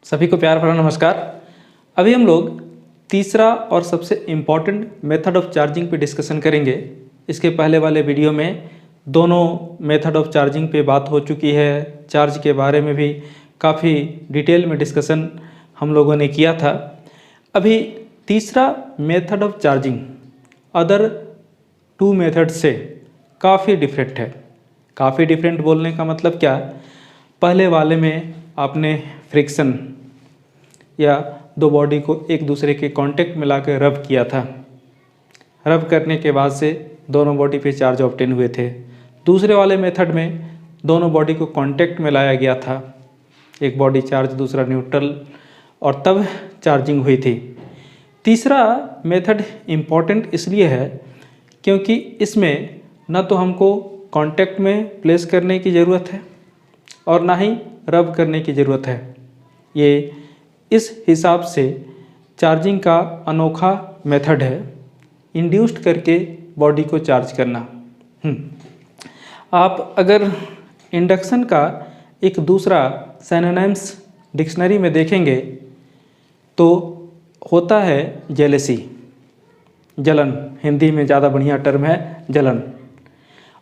सभी को प्यार भरा नमस्कार। अभी हम लोग तीसरा और सबसे इम्पॉर्टेंट मेथड ऑफ चार्जिंग पे डिस्कशन करेंगे। इसके पहले वाले वीडियो में दोनों मेथड ऑफ चार्जिंग पे बात हो चुकी है। चार्ज के बारे में भी काफ़ी डिटेल में डिस्कशन हम लोगों ने किया था। अभी तीसरा method of charging other two method से काफ़ी डिफरेंट है। काफ़ी डिफरेंट बोलने का मतलब क्या, पहले वाले में आपने फ्रिक्शन या दो बॉडी को एक दूसरे के कांटेक्ट में लाकर रब किया था। रब करने के बाद से दोनों बॉडी पे चार्ज ऑब्टेन हुए थे। दूसरे वाले मेथड में दोनों बॉडी को कांटेक्ट में लाया गया था, एक बॉडी चार्ज दूसरा न्यूट्रल, और तब चार्जिंग हुई थी। तीसरा मेथड इम्पॉर्टेंट इसलिए है क्योंकि इसमें न तो हमको कांटेक्ट में प्लेस करने की ज़रूरत है और ना ही रब करने की ज़रूरत है। ये इस हिसाब से चार्जिंग का अनोखा मेथड है, इंड्यूस्ड करके बॉडी को चार्ज करना। आप अगर इंडक्शन का एक दूसरा सिनोनिम्स डिक्शनरी में देखेंगे तो होता है जेलेसी, जलन। हिंदी में ज़्यादा बढ़िया टर्म है जलन।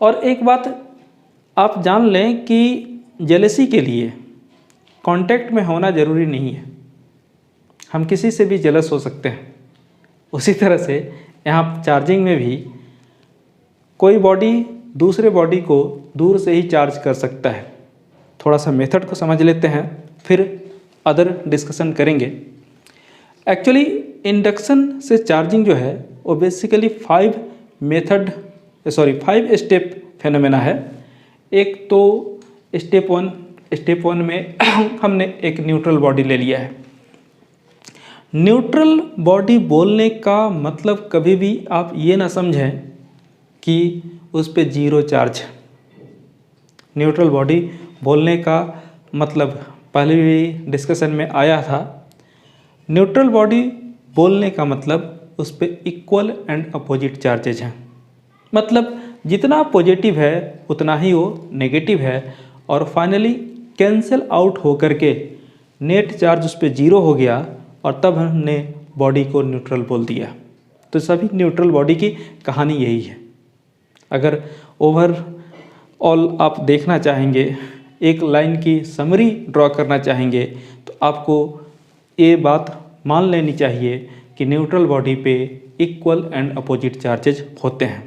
और एक बात आप जान लें कि जेलेसी के लिए कांटेक्ट में होना ज़रूरी नहीं है, हम किसी से भी जेलस हो सकते हैं। उसी तरह से यहाँ चार्जिंग में भी कोई बॉडी दूसरे बॉडी को दूर से ही चार्ज कर सकता है। थोड़ा सा मेथड को समझ लेते हैं, फिर अदर डिस्कशन करेंगे। एक्चुअली इंडक्शन से चार्जिंग जो है वो बेसिकली 5 स्टेप फेनोमेना है। एक तो स्टेप वन में हमने एक न्यूट्रल बॉडी ले लिया है। न्यूट्रल बॉडी बोलने का मतलब कभी भी आप ये ना समझें कि उस पर जीरो चार्ज। न्यूट्रल बॉडी बोलने का मतलब पहले भी डिस्कशन में आया था। न्यूट्रल बॉडी बोलने का मतलब उस पर इक्वल एंड अपोजिट चार्जेज हैं। मतलब जितना पॉजिटिव है उतना ही वो नेगेटिव है, और फाइनली कैंसिल आउट होकर के नेट चार्ज उस पर जीरो हो गया, और तब हमने बॉडी को न्यूट्रल बोल दिया। तो सभी न्यूट्रल बॉडी की कहानी यही है। अगर ओवरऑल आप देखना चाहेंगे, एक लाइन की समरी ड्रॉ करना चाहेंगे, तो आपको ये बात मान लेनी चाहिए कि न्यूट्रल बॉडी पे इक्वल एंड अपोजिट चार्जेज होते हैं।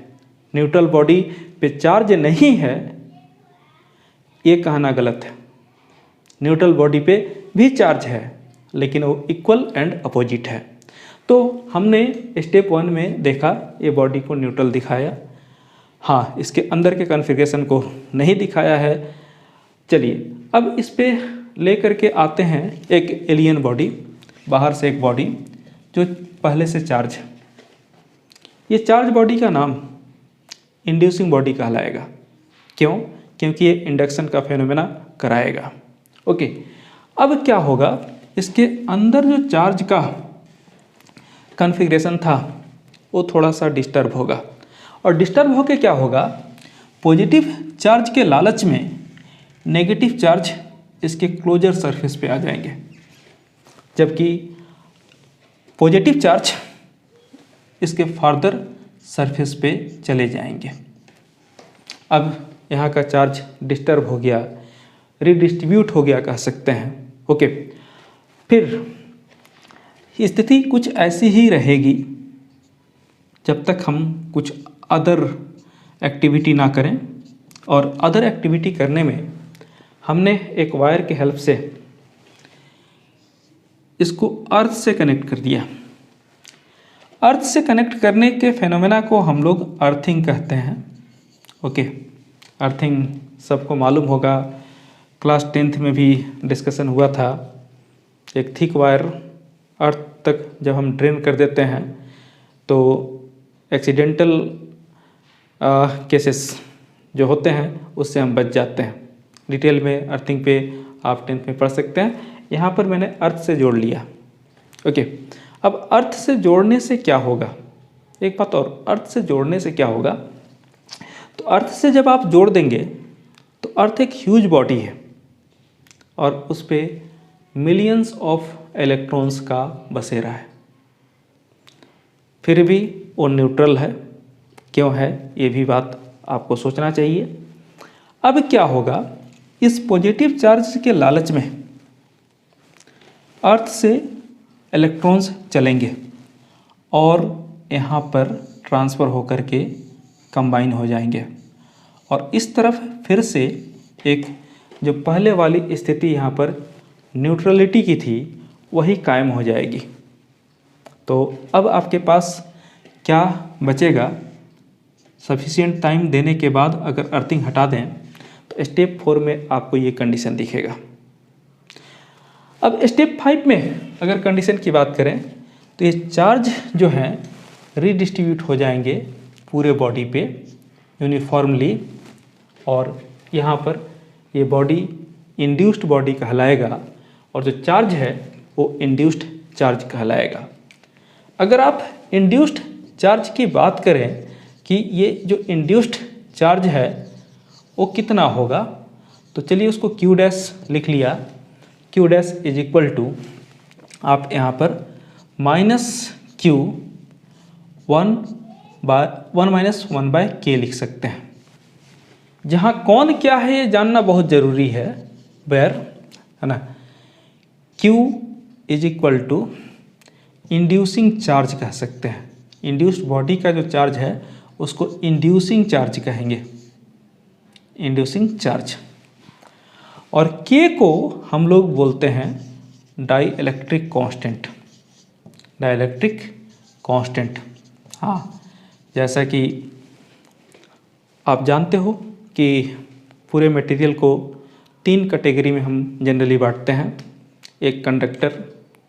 न्यूट्रल बॉडी पे चार्ज नहीं है ये कहना गलत है। न्यूट्रल बॉडी पे भी चार्ज है, लेकिन वो इक्वल एंड अपोजिट है। तो हमने स्टेप 1 में देखा, ये बॉडी को न्यूट्रल दिखाया। हाँ, इसके अंदर के कॉन्फ़िगरेशन को नहीं दिखाया है। चलिए अब इस पे ले करके आते हैं एक एलियन बॉडी, बाहर से एक बॉडी जो पहले से चार्ज है। ये चार्ज बॉडी का नाम इंड्यूसिंग बॉडी कहलाएगा। क्यों? क्योंकि ये इंडक्शन का फेनोमेना कराएगा। ओके, अब क्या होगा, इसके अंदर जो चार्ज का कॉन्फ़िगरेशन था वो थोड़ा सा डिस्टर्ब होगा, और डिस्टर्ब होके क्या होगा, पॉजिटिव चार्ज के लालच में नेगेटिव चार्ज इसके क्लोजर सरफेस पे आ जाएंगे, जबकि पॉजिटिव चार्ज इसके फार्दर सरफेस पे चले जाएंगे। अब यहाँ का चार्ज डिस्टर्ब हो गया, रिडिस्ट्रीब्यूट हो गया कह सकते हैं। ओके, फिर स्थिति कुछ ऐसी ही रहेगी जब तक हम कुछ अदर एक्टिविटी ना करें। और अदर एक्टिविटी करने में हमने एक वायर के हेल्प से इसको अर्थ से कनेक्ट कर दिया। अर्थ से कनेक्ट करने के फेनोमेना को हम लोग अर्थिंग कहते हैं। ओके, अर्थिंग सबको मालूम होगा, क्लास 10th में भी डिस्कशन हुआ था। एक थिक वायर अर्थ तक जब हम ड्रेन कर देते हैं तो एक्सीडेंटल केसेस जो होते हैं उससे हम बच जाते हैं। डिटेल में अर्थिंग पे आप 10th में पढ़ सकते हैं। यहाँ पर मैंने अर्थ से जोड़ लिया। ओके, अब अर्थ से जोड़ने से क्या होगा, एक बात और, अर्थ से जोड़ने से क्या होगा, तो अर्थ से जब आप जोड़ देंगे तो अर्थ एक ह्यूज बॉडी है और उस पर मिलियंस ऑफ इलेक्ट्रॉन्स का बसेरा है, फिर भी वो न्यूट्रल है। क्यों है, ये भी बात आपको सोचना चाहिए। अब क्या होगा, इस पॉजिटिव चार्ज के लालच में अर्थ से इलेक्ट्रॉन्स चलेंगे और यहाँ पर ट्रांसफ़र होकर के कंबाइन हो जाएंगे, और इस तरफ फिर से एक जो पहले वाली स्थिति यहाँ पर न्यूट्रलिटी की थी वही कायम हो जाएगी। तो अब आपके पास क्या बचेगा, सफिशिएंट टाइम देने के बाद अगर अर्थिंग हटा दें तो स्टेप 4 में आपको ये कंडीशन दिखेगा। अब स्टेप 5 में अगर कंडीशन की बात करें तो ये चार्ज जो हैं रीडिस्ट्रीब्यूट हो जाएंगे पूरे बॉडी पे यूनिफॉर्मली, और यहाँ पर ये बॉडी इंड्यूस्ड बॉडी कहलाएगा और जो चार्ज है वो इंड्यूस्ड चार्ज कहलाएगा। अगर आप इंड्यूस्ड चार्ज की बात करें कि ये जो इंड्यूस्ड चार्ज है वो कितना होगा, तो चलिए उसको Q डैश लिख लिया। Q dash is equal to, आप यहाँ पर -Q 1-1 लिख सकते हैं। जहाँ कौन क्या है ये जानना बहुत ज़रूरी है, वेयर है ना। Q is equal to inducing charge कह सकते हैं। इंड्यूस्ड बॉडी का जो चार्ज है उसको इंड्यूसिंग चार्ज कहेंगे, इंड्यूसिंग चार्ज। और K को हम लोग बोलते हैं dielectric constant, dielectric constant. हाँ, जैसा कि आप जानते हो कि पूरे मटेरियल को 3 कैटेगरी में हम जनरली बांटते हैं, एक कंडक्टर,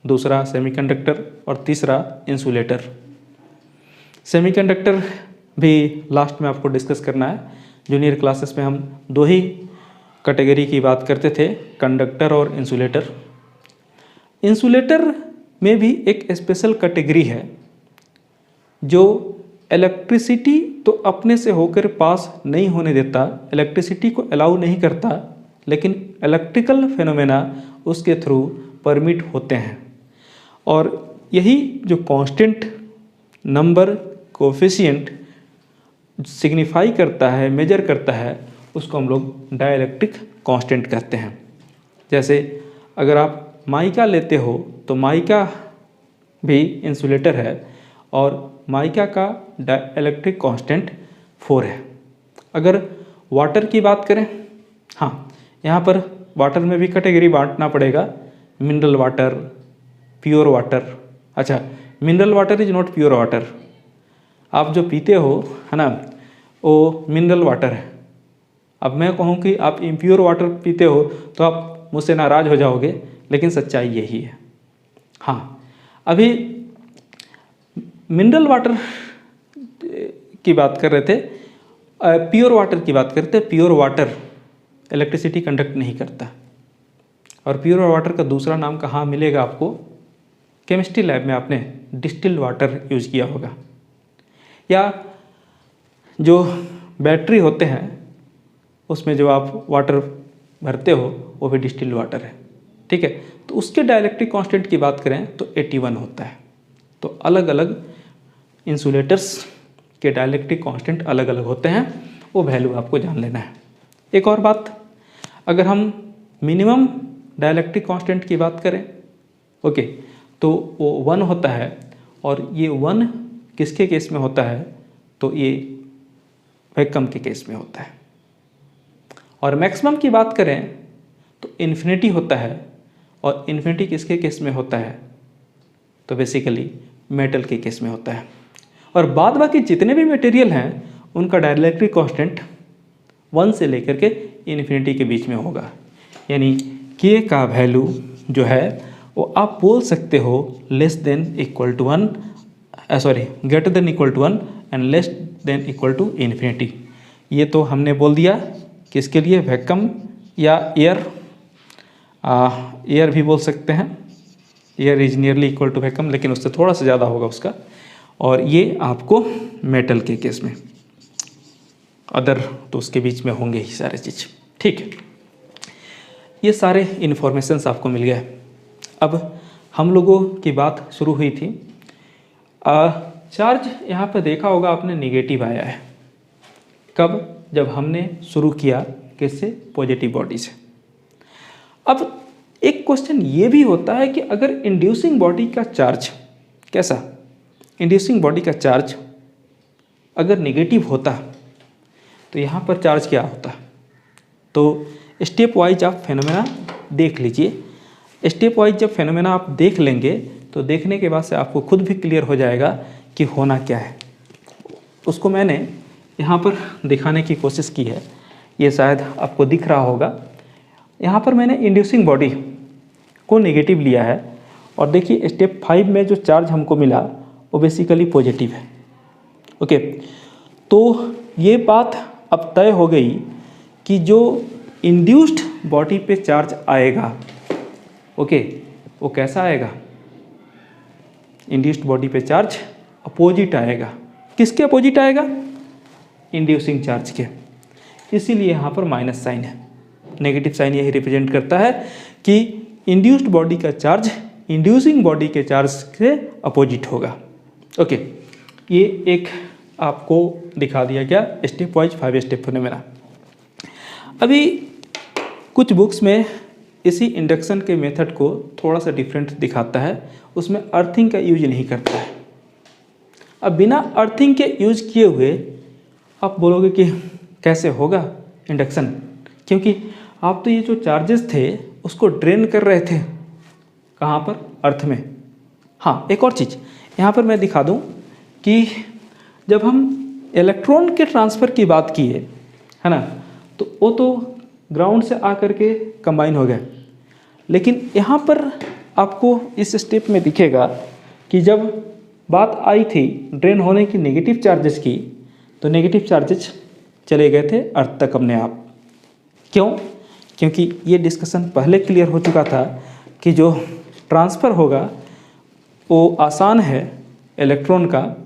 दूसरा सेमीकंडक्टर और तीसरा इंसुलेटर। सेमीकंडक्टर भी लास्ट में आपको डिस्कस करना है। जूनियर क्लासेस में हम 2 ही कैटेगरी की बात करते थे, कंडक्टर और इंसुलेटर। इंसुलेटर में भी एक स्पेशल कैटेगरी है जो इलेक्ट्रिसिटी तो अपने से होकर पास नहीं होने देता, इलेक्ट्रिसिटी को अलाउ नहीं करता, लेकिन इलेक्ट्रिकल फेनोमेना उसके थ्रू परमिट होते हैं। और यही जो कांस्टेंट नंबर कोफिशिएंट सिग्निफाई करता है, मेजर करता है, उसको हम लोग डाइलेक्ट्रिक कांस्टेंट कहते हैं। जैसे अगर आप माइका लेते हो तो माइका भी इंसुलेटर है और माइका का डाइलेक्ट्रिक कांस्टेंट 4 है। अगर वाटर की बात करें, हाँ, यहाँ पर वाटर में भी कैटेगरी बांटना पड़ेगा, मिनरल वाटर, प्योर वाटर। अच्छा, mineral water is not pure water. आप जो पीते हो है ना, वो मिनरल वाटर है। अब मैं कहूँ कि आप इम्प्योर वाटर पीते हो तो आप मुझसे नाराज़ हो जाओगे, लेकिन सच्चाई यही है। हाँ, अभी मिनरल वाटर की बात कर रहे थे, प्योर वाटर की बात करते हैं। प्योर वाटर इलेक्ट्रिसिटी कंडक्ट नहीं करता, और प्योर वाटर का दूसरा नाम कहाँ मिलेगा आपको, केमिस्ट्री लैब में आपने डिस्टिल्ड वाटर यूज़ किया होगा, या जो बैटरी होते हैं उसमें जो आप वाटर भरते हो वो भी डिस्टिल्ड वाटर है। ठीक है, तो उसके डाइलेक्ट्रिक कांस्टेंट की बात करें तो 81 होता है। तो अलग अलग इंसुलेटर्स के डाइलेक्ट्रिक कांस्टेंट अलग अलग होते हैं, वो वैल्यू आपको जान लेना है। एक और बात, अगर हम मिनिमम डाइलेक्ट्रिक कांस्टेंट की बात करें, ओके, तो वो 1 होता है, और ये 1 किसके केस में होता है, तो ये वैक्यूम के केस में होता है। और मैक्सिमम की बात करें तो इन्फिनिटी होता है, और इन्फिनिटी किसके केस में होता है, तो बेसिकली मेटल के केस में होता है। और बाद बाकी जितने भी मटेरियल हैं उनका डाइलेक्ट्रिक कांस्टेंट 1 से लेकर के इन्फिनिटी के बीच में होगा। यानी के का वैल्यू जो है वो आप बोल सकते हो less than equal to 1, greater than equal to 1 and less than equal to infinity. ये तो हमने बोल दिया किसके लिए, वैक्यूम या एयर, एयर भी बोल सकते हैं। Air is nearly equal to vacuum, लेकिन उससे थोड़ा सा ज़्यादा होगा उसका। और ये आपको मेटल के केस में, अदर तो उसके बीच में होंगे ही सारे चीज़। ठीक है, ये सारे इन्फॉर्मेशंस आपको मिल गए। अब हम लोगों की बात शुरू हुई थी, चार्ज यहाँ पर देखा होगा आपने निगेटिव आया है। कब? जब हमने शुरू किया किससे? पॉजिटिव बॉडी से। अब एक क्वेश्चन ये भी होता है कि अगर इंड्यूसिंग बॉडी का चार्ज कैसा, इंड्यूसिंग बॉडी का चार्ज अगर नेगेटिव होता तो यहाँ पर चार्ज क्या होता? तो स्टेप वाइज आप फेनोमेना देख लीजिए। स्टेप वाइज जब फेनोमेना आप देख लेंगे तो देखने के बाद से आपको खुद भी क्लियर हो जाएगा कि होना क्या है। उसको मैंने यहाँ पर दिखाने की कोशिश की है, ये शायद आपको दिख रहा होगा। यहाँ पर मैंने इंड्यूसिंग बॉडी को नेगेटिव लिया है और देखिए स्टेप 5 में जो चार्ज हमको मिला वो बेसिकली पॉजिटिव है। ओके, तो ये बात अब तय हो गई कि जो इंड्यूस्ड बॉडी पे चार्ज आएगा, ओके, वो कैसा आएगा? इंड्यूस्ड बॉडी पे चार्ज अपोजिट आएगा। किसके अपोजिट आएगा? इंड्यूसिंग चार्ज के। इसीलिए यहाँ पर माइनस साइन है। नेगेटिव साइन यही रिप्रेजेंट करता है कि इंड्यूस्ड बॉडी का चार्ज इंड्यूसिंग बॉडी के चार्ज से अपोजिट होगा। ओके, ये एक आपको दिखा दिया गया स्टेप वाइज 5 स्टेप फेनोमेना। अभी कुछ बुक्स में इसी इंडक्शन के मेथड को थोड़ा सा डिफरेंट दिखाता है, उसमें अर्थिंग का यूज नहीं करता है। अब बिना अर्थिंग के यूज किए हुए आप बोलोगे कि कैसे होगा इंडक्शन, क्योंकि आप तो ये जो चार्जेस थे उसको ड्रेन कर रहे थे। कहाँ पर? अर्थ में। हाँ, एक और चीज़ यहाँ पर मैं दिखा दूँ कि जब हम इलेक्ट्रॉन के ट्रांसफ़र की बात किए है ना, तो वो तो ग्राउंड से आकर के कंबाइन हो गए। लेकिन यहाँ पर आपको इस स्टेप में दिखेगा कि जब बात आई थी ड्रेन होने की नेगेटिव चार्जेस की, तो नेगेटिव चार्जेस चले गए थे अर्थ तक अपने आप। क्यों? क्योंकि ये डिस्कशन पहले क्लियर हो चुका था कि जो ट्रांसफ़र होगा वो आसान है इलेक्ट्रॉन का,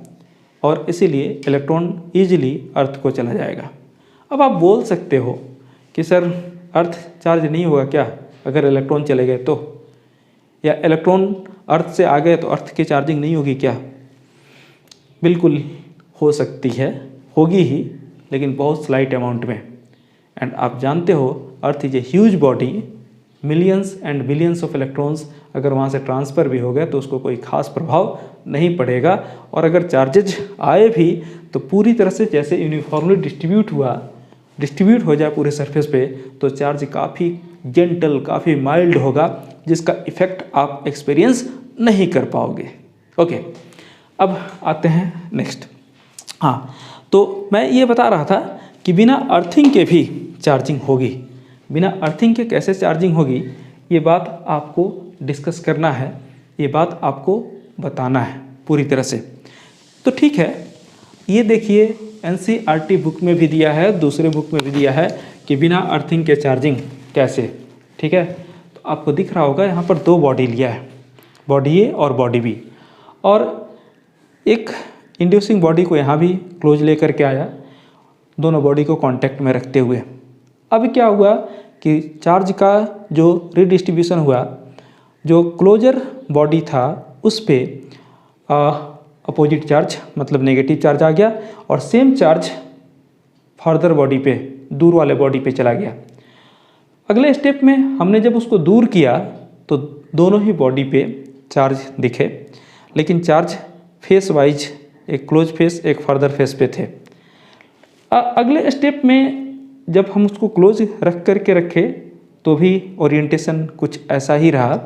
और इसीलिए इलेक्ट्रॉन ईजिली अर्थ को चला जाएगा। अब आप बोल सकते हो कि सर अर्थ चार्ज नहीं होगा क्या अगर इलेक्ट्रॉन चले गए तो, या इलेक्ट्रॉन अर्थ से आ गए तो अर्थ की चार्जिंग नहीं होगी क्या? बिल्कुल हो सकती है, होगी ही, लेकिन बहुत स्लाइट अमाउंट में। एंड आप जानते हो earth is a huge body, millions and billions of electrons अगर वहाँ से ट्रांसफ़र भी हो गए तो उसको कोई खास प्रभाव नहीं पड़ेगा। और अगर चार्जेज आए भी तो पूरी तरह से जैसे यूनिफॉर्मली डिस्ट्रीब्यूट हो जाए पूरे सरफेस पे, तो चार्ज काफ़ी जेंटल, काफ़ी माइल्ड होगा, जिसका इफ़ेक्ट आप एक्सपीरियंस नहीं कर पाओगे। ओके, अब आते हैं नेक्स्ट। हाँ, तो मैं ये बता रहा था कि बिना अर्थिंग के भी चार्जिंग होगी। बिना अर्थिंग के कैसे चार्जिंग होगी, ये बात आपको डिस्कस करना है, ये बात आपको बताना है पूरी तरह से। तो ठीक है, ये देखिए NCERT बुक में भी दिया है, दूसरे बुक में भी दिया है कि बिना अर्थिंग के चार्जिंग कैसे। ठीक है, तो आपको दिख रहा होगा यहाँ पर 2 बॉडी लिया है, बॉडी ए और बॉडी बी, और एक इंड्यूसिंग बॉडी को यहाँ भी क्लोज लेकर के आया, दोनों बॉडी को कांटेक्ट में रखते हुए। अब क्या हुआ कि चार्ज का जो रिडिस्ट्रीब्यूशन हुआ, जो क्लोजर बॉडी था उस पे अपोजिट चार्ज मतलब नेगेटिव चार्ज आ गया, और सेम चार्ज फर्दर बॉडी पे, दूर वाले बॉडी पे चला गया। अगले स्टेप में हमने जब उसको दूर किया तो दोनों ही बॉडी पे चार्ज दिखे, लेकिन चार्ज फेस वाइज, एक क्लोज फेस एक फर्दर फेस पे थे। अगले स्टेप में जब हम उसको क्लोज रख करके रखे तो भी ओरिएंटेशन कुछ ऐसा ही रहा,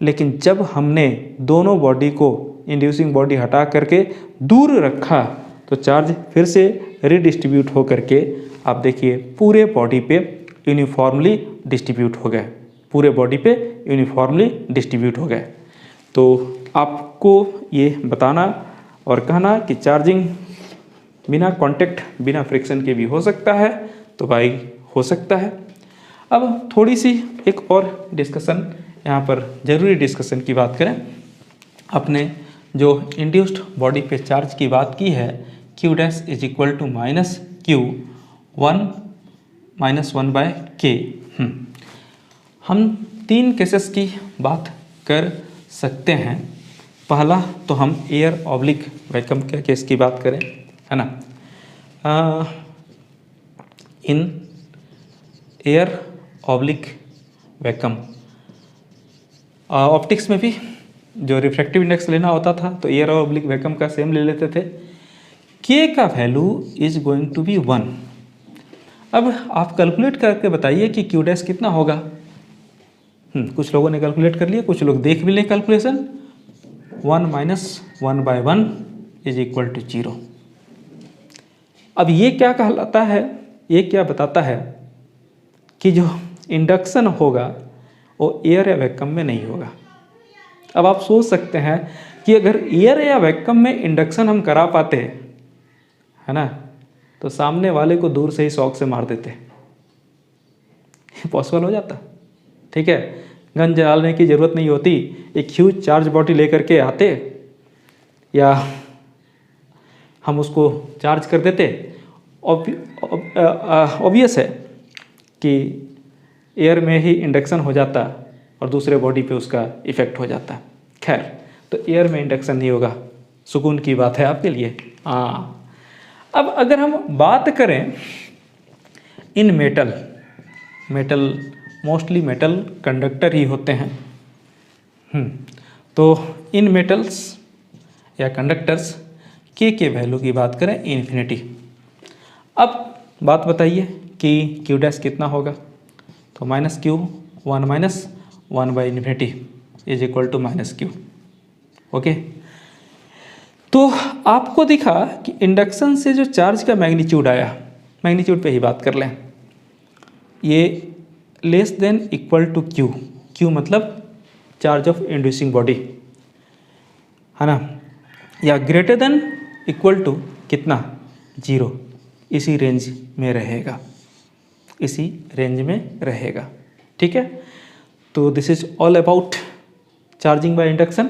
लेकिन जब हमने दोनों बॉडी को इंड्यूसिंग बॉडी हटा करके दूर रखा तो चार्ज फिर से रिडिस्ट्रीब्यूट हो करके आप देखिए पूरे बॉडी पे यूनिफॉर्मली डिस्ट्रीब्यूट हो गए, पूरे बॉडी पे यूनिफॉर्मली डिस्ट्रीब्यूट हो गए। तो आपको ये बताना और कहना कि चार्जिंग बिना कांटेक्ट, बिना फ्रिक्शन के भी हो सकता है, तो भाई हो सकता है। अब थोड़ी सी एक और डिस्कशन यहाँ पर ज़रूरी डिस्कशन की बात करें। अपने जो इंड्यूस्ड बॉडी पे चार्ज की बात की है, Q dash is equal to minus Q 1 - 1/K। हम 3 केसेस की बात कर सकते हैं। पहला तो हम एयर ऑब्लिक वैक्यूम के केस की बात करें, है ना। इन एयर ऑब्लिक वैक्यूम ऑप्टिक्स में भी जो रिफ्रैक्टिव इंडेक्स लेना होता था तो एयर ऑब्लिक वैक्यूम का सेम ले लेते थे। के का value is going to be 1। अब आप कैलकुलेट करके बताइए कि क्यू डैश कितना होगा। कुछ लोगों ने कैलकुलेट कर लिया, कुछ लोग देख भी लें कैलकुलेशन। 1 - 1/1 is equal to 0। अब ये क्या कहलाता है, ये क्या बताता है कि जो इंडक्शन होगा वो एयर या वैक्यूम में नहीं होगा। अब आप सोच सकते हैं कि अगर एयर या वैक्यूम में इंडक्शन हम करा पाते, है ना, तो सामने वाले को दूर से ही शॉक से मार देते। पॉसिबल हो जाता, ठीक है। गन जलाने की ज़रूरत नहीं होती, एक ह्यूज चार्ज बॉडी लेकर के आते या हम उसको चार्ज कर देते। ऑब्वियस है कि एयर में ही इंडक्शन हो जाता और दूसरे बॉडी पे उसका इफ़ेक्ट हो जाता। खैर, तो एयर में इंडक्शन नहीं होगा, सुकून की बात है आपके लिए। हाँ, अब अगर हम बात करें इन मेटल मोस्टली मेटल कंडक्टर ही होते हैं। तो इन मेटल्स या कंडक्टर्स के वैल्यू की बात करें इन्फिनिटी। अब बात बताइए कि क्यू डैश कितना होगा। तो -q 1 - 1/∞ is equal to -q। Okay, तो आपको दिखा कि इंडक्शन से जो चार्ज का मैग्नीट्यूड आया, मैग्नीट्यूड पे ही बात कर लें, ये less than equal to q मतलब चार्ज ऑफ इंड्यूसिंग बॉडी, है ना, या ग्रेटर देन इक्वल टू कितना 0, इसी रेंज में रहेगा, इसी रेंज में रहेगा। ठीक है, तो this is all about charging by induction.